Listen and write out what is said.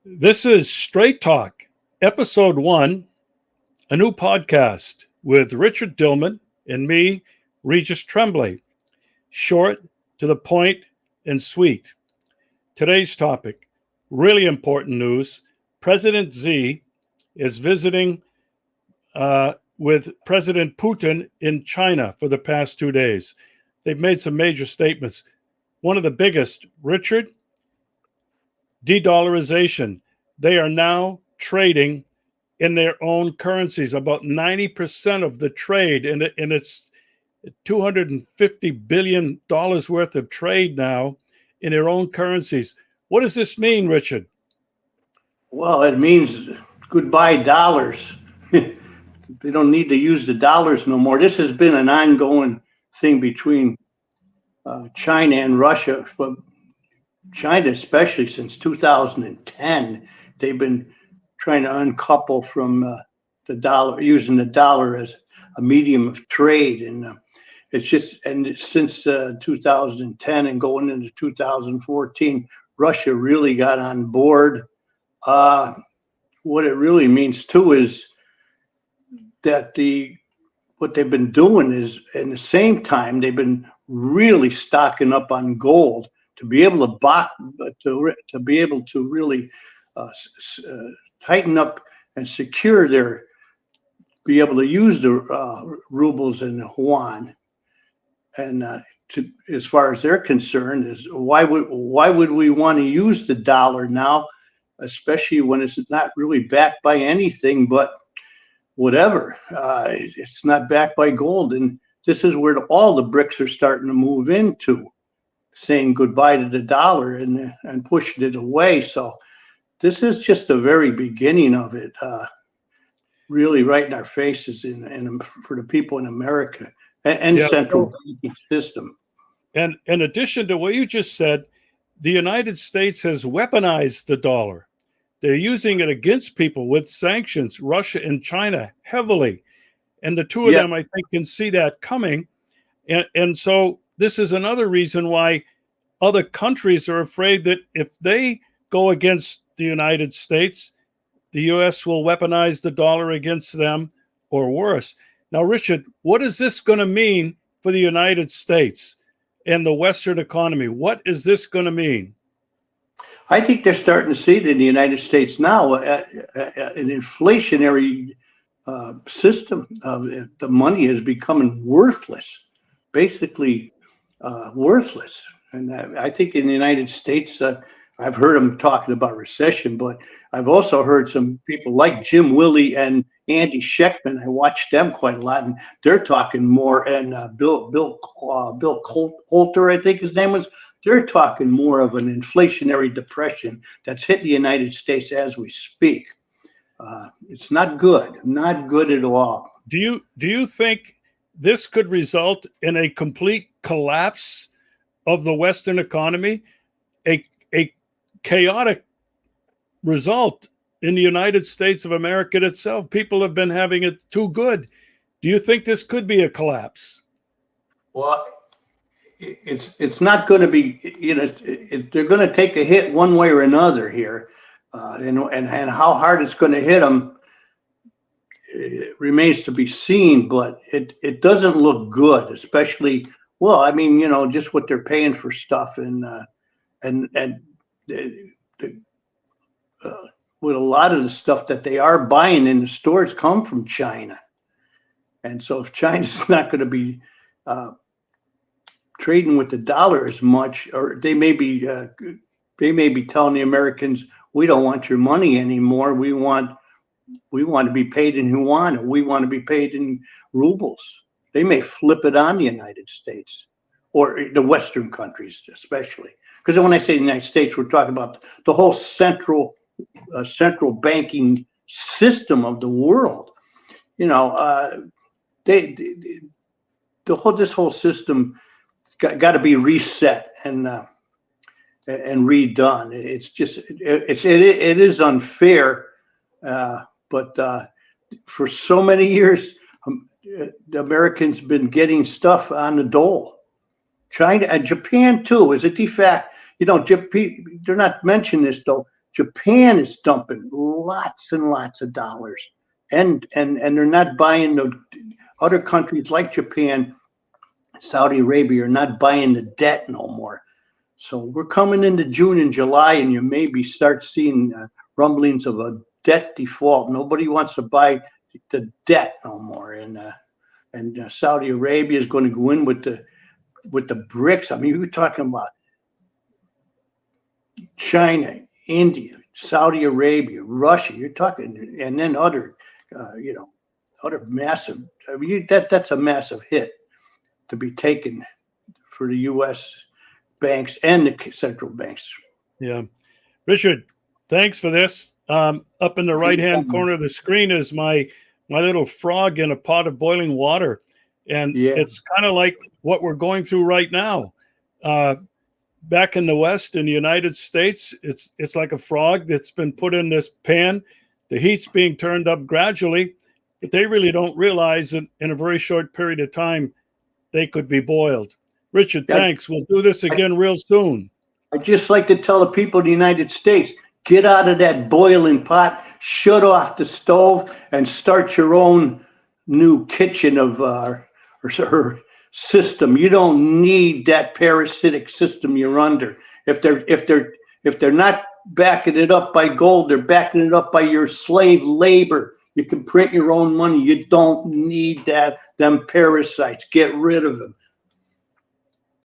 This is Straight Talk, Episode 1, a new podcast with Richard Dihlman and me, Regis Tremblay. Short, to the point, and sweet. Today's topic, really important news. President Xi is visiting with President Putin in China for the past 2 days. They've made some major statements. One of the biggest, Richard, dedollarization. They are now trading in their own currencies. About 90% of the trade, and it's $250 billion worth of trade now in their own currencies. What does this mean, Richard? Well, it means goodbye dollars. They don't need to use the dollars no more. This has been an ongoing thing between China and Russia, but China especially since 2010. They've been trying to uncouple from the dollar, using the dollar as a medium of trade, and since 2010 and going into 2014, Russia really got on board. What it really means too is that what they've been doing is, in the same time, they've been really stocking up on gold to be able to be able to really tighten up and secure be able to use the rubles and the yuan. And as far as they're concerned, is why would we want to use the dollar now, especially when it's not really backed by anything but whatever. It's not backed by gold, and this is where all the BRICS are starting to move into, saying goodbye to the dollar and pushing it away. So this is just the very beginning of it, really right in our faces for the people in America and central banking system. And in addition to what you just said, the United States has weaponized the dollar. They're using it against people with sanctions, Russia and China, heavily. And the two of them, I think, can see that coming. And so this is another reason why other countries are afraid that if they go against the United States, the U.S. will weaponize the dollar against them or worse. Now, Richard, what is this going to mean for the United States and the Western economy? What is this going to mean? I think they're starting to see it in the United States now, an inflationary system. The money is becoming worthless, basically worthless. And I think in the United States, I've heard them talking about recession, but I've also heard some people like Jim Willie and Andy Schechtman. I watch them quite a lot, and they're talking more. And Bill Coulter, I think his name was. They're talking more of an inflationary depression that's hit the United States as we speak. It's not good at all. Do you think this could result in a complete collapse of the Western economy, a chaotic result in the United States of America itself? People have been having it too good. Do you think this could be a collapse? Well, it's not going to be, they're going to take a hit one way or another here, and how hard it's going to hit them remains to be seen. But it doesn't look good, especially, well, I mean, just what they're paying for stuff, and with a lot of the stuff that they are buying in the stores come from China, and so if China's not going to be trading with the dollar as much, or they may be telling the Americans, we don't want your money anymore. We want to be paid in yuan, or we want to be paid in rubles. They may flip it on the United States or the Western countries, especially. Because when I say the United States, we're talking about the whole central banking system of the world. This whole system got to be reset and redone. It's just it is unfair, but for so many years, the Americans been getting stuff on the dole. China and Japan too is a de facto. They're not mentioning this though. Japan is dumping lots and lots of dollars, and they're not buying the other countries like Japan, Saudi Arabia are not buying the debt no more. So we're coming into June and July, and you maybe start seeing rumblings of a debt default. Nobody wants to buy the debt no more, and Saudi Arabia is going to go in with the BRICS. I mean, you're talking about China, India, Saudi Arabia, Russia. You're talking, and then other, other massive. I mean, that's a massive hit to be taken for the U.S. banks and the central banks. Yeah, Richard, thanks for this. Up in the right-hand corner of the screen is my little frog in a pot of boiling water, and it's kind of like what we're going through right now. Back in the West, in the United States, it's like a frog that's been put in this pan. The heat's being turned up gradually, but they really don't realize that in a very short period of time, they could be boiled. Richard, thanks. We'll do this again real soon. I'd just like to tell the people of the United States, get out of that boiling pot, shut off the stove, and start your own new kitchen of or system. You don't need that parasitic system you're under. If they're not backing it up by gold, they're backing it up by your slave labor. You can print your own money. You don't need them parasites. Get rid of them.